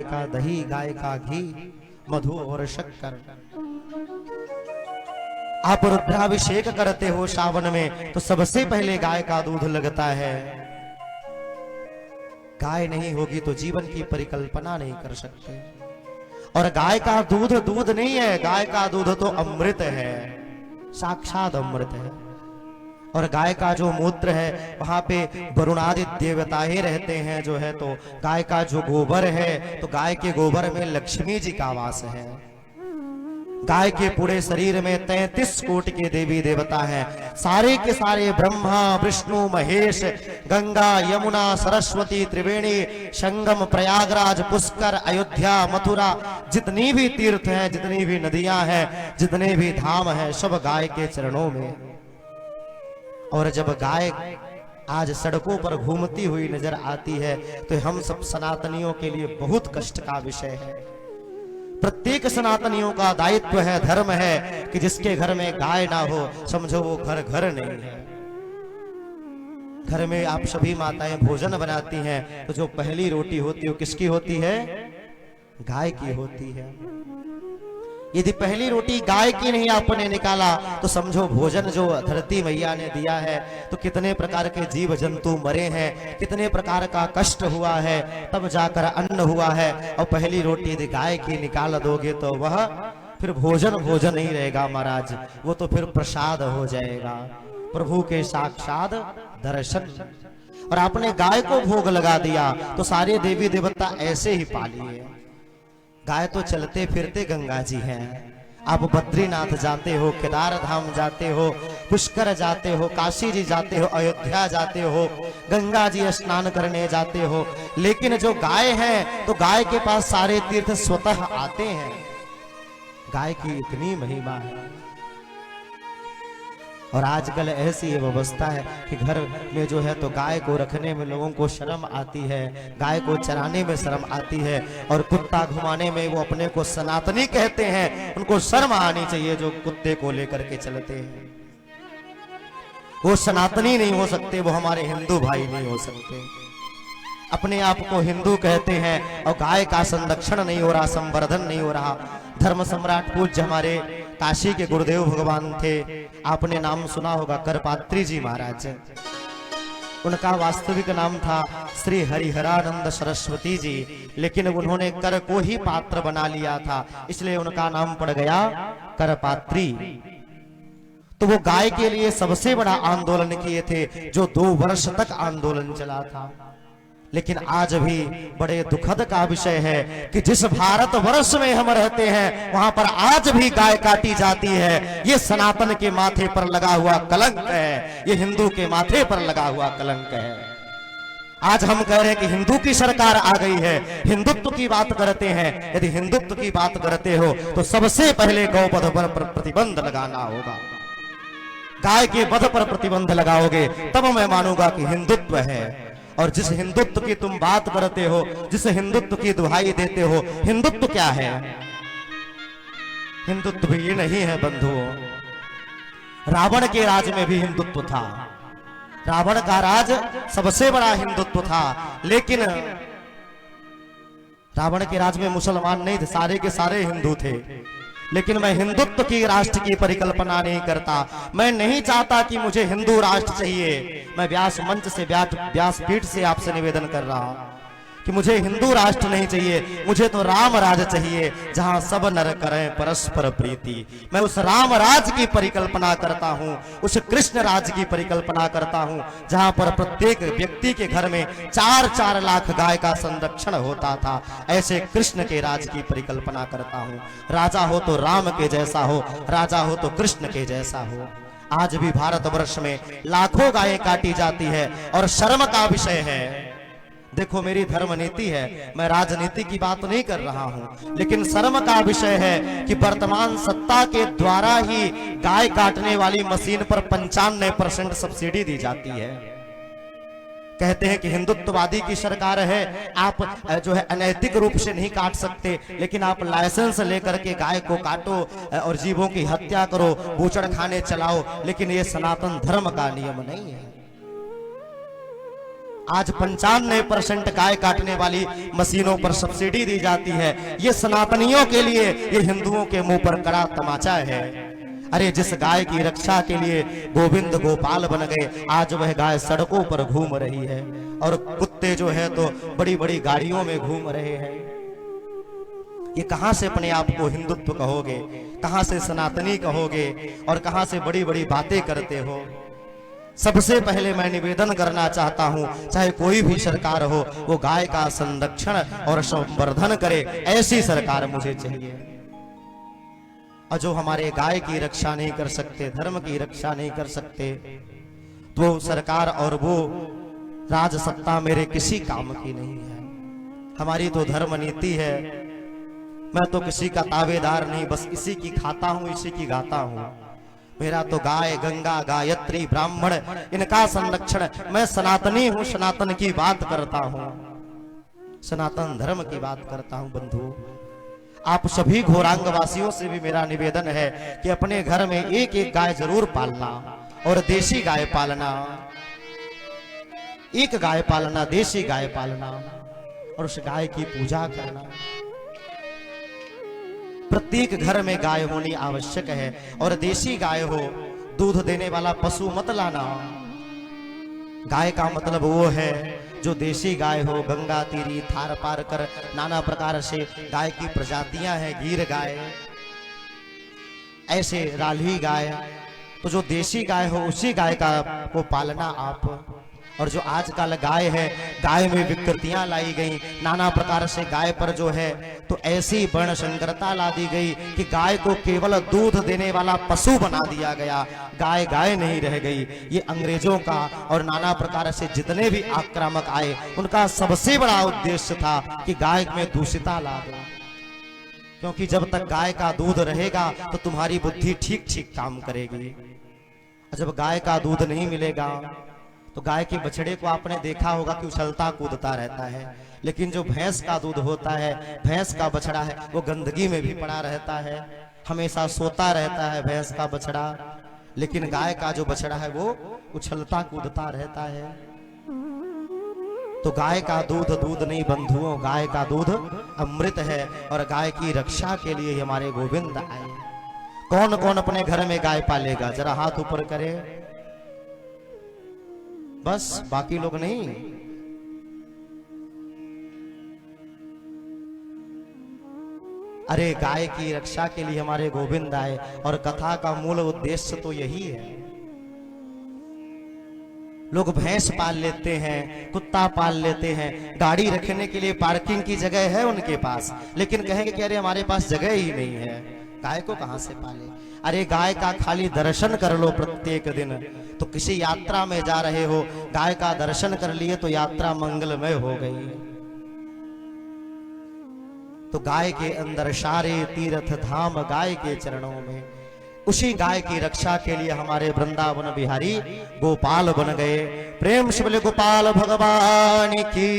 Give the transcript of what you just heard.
का दही, गाय का घी, मधु और शक्कर। आप रुद्राभिषेक करते हो सावन में तो सबसे पहले गाय का दूध लगता है। गाय नहीं होगी तो जीवन की परिकल्पना नहीं कर सकते। और गाय का दूध दूध नहीं है, गाय का दूध तो अमृत है, साक्षात अमृत है। और गाय का जो मूत्र है वहां पे वरुणादि देवता ही रहते हैं जो है। तो गाय का जो गोबर है तो गाय के गोबर में लक्ष्मी जी का वास है। गाय के पूरे शरीर में 33 कोटि के देवी देवता हैं। सारे के सारे ब्रह्मा विष्णु महेश, गंगा यमुना सरस्वती त्रिवेणी संगम प्रयागराज पुष्कर अयोध्या मथुरा, जितनी भी तीर्थ हैं, जितनी भी नदियां हैं, जितने भी धाम हैं, सब गाय के चरणों में। और जब गाय आज सड़कों पर घूमती हुई नजर आती है तो हम सब सनातनियों के लिए बहुत कष्ट का विषय है। प्रत्येक सनातनियों का दायित्व है, धर्म है कि जिसके घर में गाय ना हो समझो वो घर घर नहीं है। घर में आप सभी माताएं भोजन बनाती हैं तो जो पहली रोटी होती है वो किसकी होती है? गाय की होती है। यदि पहली रोटी गाय की नहीं आपने निकाला तो समझो भोजन जो धरती मैया ने दिया है तो कितने प्रकार के जीव जंतु मरे हैं, कितने प्रकार का कष्ट हुआ है, तब जाकर अन्न हुआ है। और पहली रोटी यदि गाय की निकाल दोगे तो वह फिर भोजन भोजन नहीं रहेगा महाराज, वो तो फिर प्रसाद हो जाएगा, प्रभु के साक्षात दर्शन। और आपने गाय को भोग लगा दिया तो सारे देवी देवता ऐसे ही पालिए। गाय तो चलते फिरते गंगा जी हैं। आप बद्रीनाथ जाते हो, केदार धाम जाते हो, पुष्कर जाते हो, काशी जी जाते हो, अयोध्या जाते हो, गंगा जी स्नान करने जाते हो, लेकिन जो गाय है तो गाय के पास सारे तीर्थ स्वतः आते हैं। गाय की इतनी महिमा है। और आजकल ऐसी व्यवस्था है कि घर में जो है तो गाय को रखने में लोगों को शर्म आती है, गाय को चराने में शर्म आती है, और कुत्ता घुमाने में वो अपने को सनातनी कहते हैं। उनको शर्म आनी चाहिए जो कुत्ते को लेकर के चलते हैं। वो सनातनी नहीं हो सकते, वो हमारे हिंदू भाई नहीं हो सकते। अपने आप को हिंदू कहते हैं और गाय का संरक्षण नहीं हो रहा, संवर्धन नहीं हो रहा। धर्म सम्राट पूज्य हमारे काशी के गुरुदेव भगवान थे, आपने नाम सुना होगा, करपात्री जी महाराज। उनका वास्तविक नाम था श्री हरिहरानंद सरस्वती जी, लेकिन उन्होंने कर को ही पात्र बना लिया था, इसलिए उनका नाम पड़ गया करपात्री। तो वो गाय के लिए सबसे बड़ा आंदोलन किए थे, जो 2 वर्ष तक आंदोलन चला था। लेकिन आज भी बड़े दुखद का विषय है कि जिस भारत वर्ष में हम रहते हैं वहां पर आज भी गाय काटी जाती है। ये सनातन के माथे पर लगा हुआ कलंक है, ये हिंदू के माथे पर लगा हुआ कलंक है। आज हम कह रहे हैं कि हिंदू की सरकार आ गई है, हिंदुत्व की बात करते हैं। यदि हिंदुत्व की बात करते हो तो सबसे पहले गौवध पर प्रतिबंध लगाना होगा। गाय के वध पर प्रतिबंध लगाओगे तब मैं मानूंगा कि हिंदुत्व है। और जिस हिंदुत्व की तुम बात करते हो, जिस हिंदुत्व की दुहाई देते हो, हिंदुत्व क्या है? हिंदुत्व भी ये नहीं है बंधुओं। रावण के राज में भी हिंदुत्व था, रावण का राज सबसे बड़ा हिंदुत्व था, लेकिन रावण के राज में मुसलमान नहीं थे, सारे के सारे हिंदू थे। लेकिन मैं हिंदुत्व की राष्ट्र की परिकल्पना नहीं करता। मैं नहीं चाहता कि मुझे हिंदू राष्ट्र चाहिए। मैं व्यास मंच से, व्यासपीठ से आपसे निवेदन कर रहा हूं कि मुझे हिंदू राष्ट्र नहीं चाहिए, मुझे तो राम राज चाहिए, जहां सब नर करें परस्पर प्रीति। मैं उस राम राज की परिकल्पना करता हूं, उस कृष्ण राज की परिकल्पना करता हूं, जहां पर प्रत्येक व्यक्ति के घर में 4-4 लाख गाय का संरक्षण होता था। ऐसे कृष्ण के राज की परिकल्पना करता हूं। राजा हो तो राम के जैसा हो, राजा हो तो कृष्ण के जैसा हो। आज भी भारतवर्ष में लाखों गायें काटी जाती है और शर्म का विषय है। देखो मेरी धर्म नीति है, मैं राजनीति की बात नहीं कर रहा हूं, लेकिन शर्म का विषय है कि वर्तमान सत्ता के द्वारा ही गाय काटने वाली मशीन पर 95% सब्सिडी दी जाती है। कहते हैं कि हिंदुत्ववादी की सरकार है, आप जो है अनैतिक रूप से नहीं काट सकते, लेकिन आप लाइसेंस लेकर के गाय को काटो और जीवों की हत्या करो, बूचड़ खाने चलाओ। लेकिन ये सनातन धर्म का नियम नहीं है। आज 95% गाय काटने वाली मशीनों पर सब्सिडी दी जाती है। ये सनातनियों के लिए, ये हिंदुओं के मुंह पर कड़ा तमाचा है। अरे जिस गाय की रक्षा के लिए गोविंद गोपाल बन गए, आज वह गाय सड़कों पर घूम रही है और कुत्ते जो है तो बड़ी बड़ी गाड़ियों में घूम रहे हैं। ये कहां से अपने आप को हिंदुत्व कहोगे, कहां से सनातनी कहोगे और कहां से बड़ी बड़ी बातें करते हो। सबसे पहले मैं निवेदन करना चाहता हूं, चाहे कोई भी सरकार हो, वो गाय का संरक्षण और संवर्धन करे, ऐसी सरकार मुझे चाहिए। और जो हमारे गाय की रक्षा नहीं कर सकते, धर्म की रक्षा नहीं कर सकते, तो सरकार और वो राजसत्ता मेरे किसी काम की नहीं है। हमारी तो धर्म नीति है, मैं तो किसी का ताबेदार नहीं, बस इसी की खाता हूं, इसी की गाता हूं। मेरा तो गाय, गंगा, गायत्री, ब्राह्मण, इनका संरक्षण, मैं सनातनी हूं, सनातन की बात करता हूं, सनातन धर्म की बात करता हूं। बंधुओं, आप सभी घोरांग वासियों से भी मेरा निवेदन है कि अपने घर में एक एक गाय जरूर पालना और देशी गाय पालना, एक गाय पालना, देशी गाय पालना और उस गाय की पूजा करना। प्रत्येक घर में गाय होनी आवश्यक है और देशी गाय हो, दूध देने वाला पशु मत लाना। गाय का मतलब वो है जो देशी गाय हो, गंगा तीरी, थार पार कर, नाना प्रकार से गाय की प्रजातियां हैं, गिर गाय, ऐसे राल्ही गाय। तो जो देशी गाय हो उसी गाय का को पालना आप। और जो आजकल गाय है, गाय में विकृतियां लाई गई, नाना प्रकार से गाय पर जो है तो ऐसी वर्ण संकरता ला दी गई कि गाय को केवल दूध देने वाला पशु बना दिया गया, गाय गाय नहीं रह गई। ये अंग्रेजों का और नाना प्रकार से जितने भी आक्रामक आए, उनका सबसे बड़ा उद्देश्य था कि गाय में दूषिता ला दो, क्योंकि जब तक गाय का दूध रहेगा तो तुम्हारी बुद्धि ठीक ठीक काम करेगी। जब गाय का दूध नहीं मिलेगा तो गाय के बछड़े को आपने देखा होगा कि उछलता कूदता रहता है, लेकिन जो भैंस का दूध होता है, भैंस का बछड़ा है, वो गंदगी में भी पड़ा रहता है, हमेशा सोता रहता है भैंस का बछड़ा, लेकिन गाय का जो बछड़ा है वो उछलता कूदता रहता है। तो गाय का दूध दूध नहीं बंधुओं, गाय का दूध अमृत है और गाय की रक्षा के लिए हमारे गोविंद आए। कौन कौन अपने घर में गाय पालेगा, जरा हाथ ऊपर करे, बस, बाकी लोग नहीं। अरे गाय की रक्षा के लिए हमारे गोविंद आए और कथा का मूल उद्देश्य तो यही है। लोग भैंस पाल लेते हैं, कुत्ता पाल लेते हैं, गाड़ी रखने के लिए पार्किंग की जगह है उनके पास, लेकिन कहेंगे कि अरे हमारे पास जगह ही नहीं है, गाय को कहां से पाले। अरे गाय का खाली दर्शन कर लो प्रत्येक दिन, तो किसी यात्रा में जा रहे हो, गाय का दर्शन कर लिए तो यात्रा मंगलमय हो गई। तो गाय के अंदर सारे तीर्थ धाम गाय के चरणों में, उसी गाय की रक्षा के लिए हमारे वृंदावन बिहारी गोपाल बन गए। प्रेम से बोले गोपाल भगवान की।